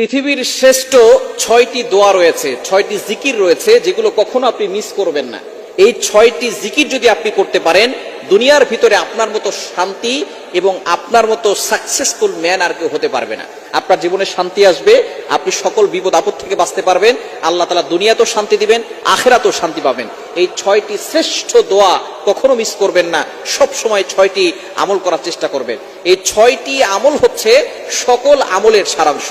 পৃথিবীর শ্রেষ্ঠ ৬টি দোয়া রয়েছে, ৬টি জিকির রয়েছে, যেগুলো কখনো আপনি মিস করবেন না। এই ৬টি জিকির যদি আপনি করতে পারেন, দুনিয়ার ভিতরে আপনার মতো শান্তি এবং আপনার মতো সাকসেসফুল ম্যান আর কেউ হতে পারবে না। আপনার জীবনে শান্তি আসবে, আপনি সকল বিপদ আপদ থেকে বাঁচতে পারবেন, আল্লাহ তাআলা দুনিয়াতেও শান্তি দিবেন, আখিরাতেও শান্তি পাবেন। এই ৬টি শ্রেষ্ঠ দোয়া কখনো মিস করবেন না, সব সময় ৬টি আমল করার চেষ্টা করবেন। এই ৬টি আমল হচ্ছে সকল আমলের সারাংশ।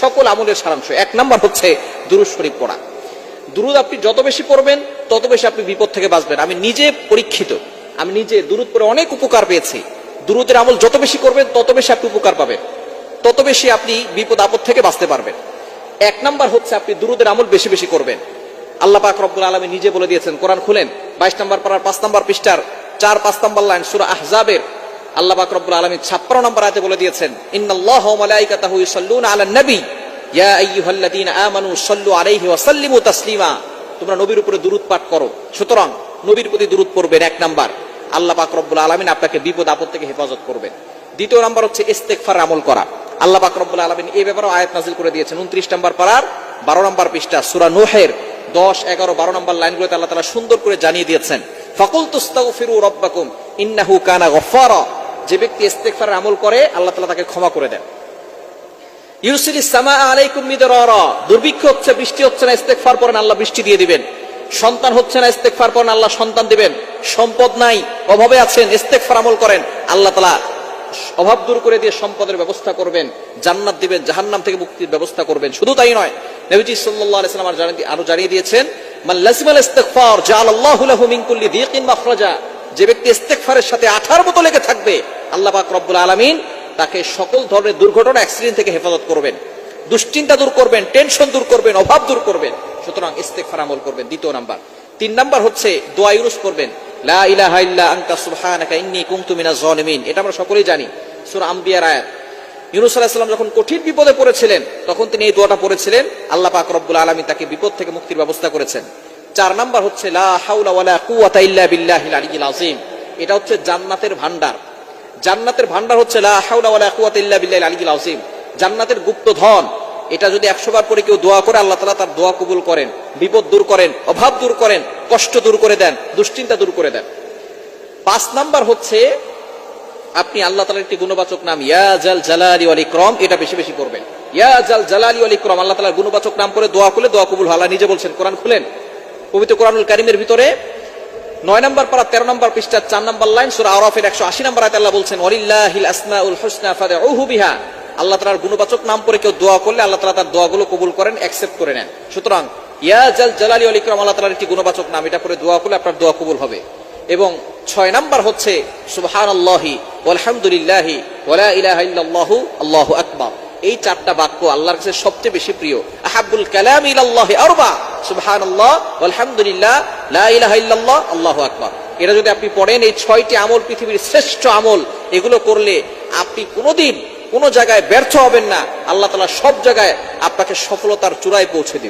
সকল আমলের সারাংশ। ১ নাম্বার হচ্ছে দুরূদ শরীফ পড়া। দুরূদ আপনি যত বেশি পড়বেন তত বেশি আপনি বিপদ থেকে বাঁচবেন। আমি নিজে পরীক্ষিত, আমি নিজে দুরূদ পড়ে অনেক উপকার পেয়েছি। দুরূদের আমল যত বেশি করবেন তত বেশি আপনি উপকার পাবেন, তত বেশি আপনি বিপদ আপদ থেকে বাঁচতে পারবেন। ১ নাম্বার হচ্ছে আপনি দুরূদের আমল বেশি বেশি করবেন। আল্লাহ পাক রব্বুল আলামিন নিজে বলে দিয়েছেন, কোরআন খুলেন ২২ নম্বর পারার ৫ নম্বর পৃষ্ঠার ৪-৫ নম্বর লাইন, সূরা আহজাবের আল্লাহ পাক রব্বুল আলামিন ৫৬ নম্বর আয়াতে বলে দিয়েছেন, ইন্নাল্লাহা ওয়া মালাইকাতাহু ইউসাল্লুনা আলান নবী ইয়া আইয়ুহাল্লাযীনা আমানু সাল্লু আলাইহি ওয়া সাল্লিমু তাসলিমা। তোমরা নবীর উপরে দুরূদ পাঠ করো। সুতরাং নবীর প্রতি দুরূদ পড়বেন। ১ নাম্বার, আল্লাহ পাক রব্বুল আলামিন আপনাকে বিপদ আপদ থেকে হেফাজত করবেন। ২য় নাম্বার হচ্ছে ইস্তেগফার আমল করা। আল্লাহ পাক রব্বুল আলামিন এই ব্যাপারে আয়াত নাযিল করে দিয়েছেন ২৯ নম্বর পারার ১২ নম্বর পৃষ্ঠা সূরা নূহের ১০, ১১, ১২ নম্বর লাইনগুলোতে আল্লাহ তাআলা সুন্দর করে জানিয়ে দিয়েছেন, ফাকুলতুস্তাগফিরু রাব্বাকুম ইন্নাহু কানা গফফারা। যে ব্যক্তি ইস্তেগফারের আমল করে আল্লাহ তাআলা তাকে ক্ষমা করে দেন। ইউরসিলিস সামা আলাইকুম মিদরারা। দুর্ভিক্ষ হচ্ছে, বৃষ্টি হচ্ছে না, ইস্তেগফার করেন আল্লাহ বৃষ্টি দিয়ে দিবেন। সন্তান হচ্ছে না, ইস্তেগফার করেন আল্লাহ সন্তান দিবেন। সম্পদ নাই, অভাবে আছেন, ইস্তেগফার আমল করেন, আল্লাহ তাআলা অভাব দূর করে দিয়ে সম্পদের ব্যবস্থা করবেন, জান্নাত দিবেন, জাহান্নাম থেকে মুক্তির ব্যবস্থা করবেন। শুধু তাই নয়, নবীজি সাল্লাল্লাহু আলাইহি ওয়াসাল্লাম আরো জানিয়ে দিয়েছেন, মান লাযিমাল ইস্তিগফার জাআলাল্লাহু লাহু মিন কুল্লি দীকিন মাখরাজা। যে ব্যক্তি ইস্তেগফারের সাথে আঠার মতো লেগে থাকবে, আল্লাহ পাক রব্বুল আলামিন তাকে সকল ধরনের দুর্ঘটনা, অ্যাক্সিডেন্ট থেকে হেফাজত করবেন, দুশ্চিন্তা দূর করবেন, টেনশন দূর করবেন, অভাব দূর করবেন। সুতরাং ইস্তেগফার আমল করবেন। ২য় নাম্বার। ৩ নাম্বার হচ্ছে দোয়া ইউনুস করবেন, লা ইলাহা ইল্লা আনতা সুবহানাকা ইন্নী কুনতু মিনাজ জালিমিন। এটা আমরা সকলেই জানি, সূরা আম্বিয়ার আয়াত। ইউনুস আলাইহিস সালাম যখন কঠিন বিপদে পড়েছিলেন তখন তিনি এই দোয়াটা পড়েছিলেন, আল্লাহ পাক রব্বুল আলামিন তাকে বিপদ থেকে মুক্তির ব্যবস্থা করেছেন। ৪ নাম্বার হচ্ছে লা হাওলা ওয়ালা কুওয়াতা ইল্লা বিল্লাহিল আলিয়্যিল আযীম। এটা হচ্ছে জান্নাতের ভান্ডার। জান্নাতের ভান্ডার হচ্ছে লা হাওলা ওয়ালা কুওয়াতা ইল্লা বিল্লাহিল আলিয়্যিল আযীম, জান্নাতের গুপ্ত ধন। এটা যদি ১০০ বার পরে কেউ দোয়া করে, আল্লাহ তাআলা তার দোয়া কবুল করেন, বিপদ দূর করেন, অভাব দূর করেন, কষ্ট দূর করে দেন, দুশ্চিন্তা দূর করে দেন। ৫ নাম্বার হচ্ছে আপনি আল্লাহ তাআলার একটি গুণবাচক নাম ইয়া জাল জালালি ওয়াল ইকরাম, এটা বেশি বেশি করবেন। ইয়া জাল জালালি ওয়াল ইকরাম, আল্লাহ তাআলার গুণবাচক নাম করে দোয়া করলে দোয়া কবুল হয়। আল্লাহ নিজে বলছেন, কোরআন খুলেন, পবিত্র কোরআনুল কারীমের ভিতরে ৯ নম্বর পারা ১৩ নম্বর পৃষ্ঠা ৪ নম্বর লাইন, সূরা আরাফের ১৮০ নম্বর আয়াতে আল্লাহ বলছেন, ওয়ালিল্লাহিল আসমাউল হুসনা ফাদউহু বিহা। আল্লাহ তাআলার গুণবাচক নাম করে কেউ দোয়া করলে আল্লাহ তাআলা তার দোয়াগুলো কবুল করেন, অ্যাকসেপ্ট করে নেন। সুতরাং ইয়া জাল জালালি ওয়াল ইকরাম আল্লাহ তাআলার একটি গুণবাচক নাম, এটা করে দোয়া করলে আপনার দোয়া কবুল হবে। এবং ৬ নাম্বার হচ্ছে সুবহানাল্লাহি ওয়ালহামদুলিল্লাহি ওয়ালা ইলাহা ইল্লাল্লাহু আল্লাহু আকবার। এই ৪টা বাক্য আল্লাহর কাছে সবচেয়ে বেশি প্রিয়। আহাব্বুল কালামি ইলাল্লাহি আরবা, সুবহানাল্লাহ ওয়ালহামদুলিল্লাহ লা ইলাহা ইল্লাল্লাহ আল্লাহু আকবার। এটা যদি আপনি পড়েন, এই ৬টি আমল পৃথিবীর শ্রেষ্ঠ আমল। এগুলো করলে আপনি কোনোদিন কোনো জায়গায় ব্যর্থ হবেন না। আল্লাহ তাআলা সব জায়গায় আপনাকে সফলতার চূড়ায় পৌঁছে দিবেন।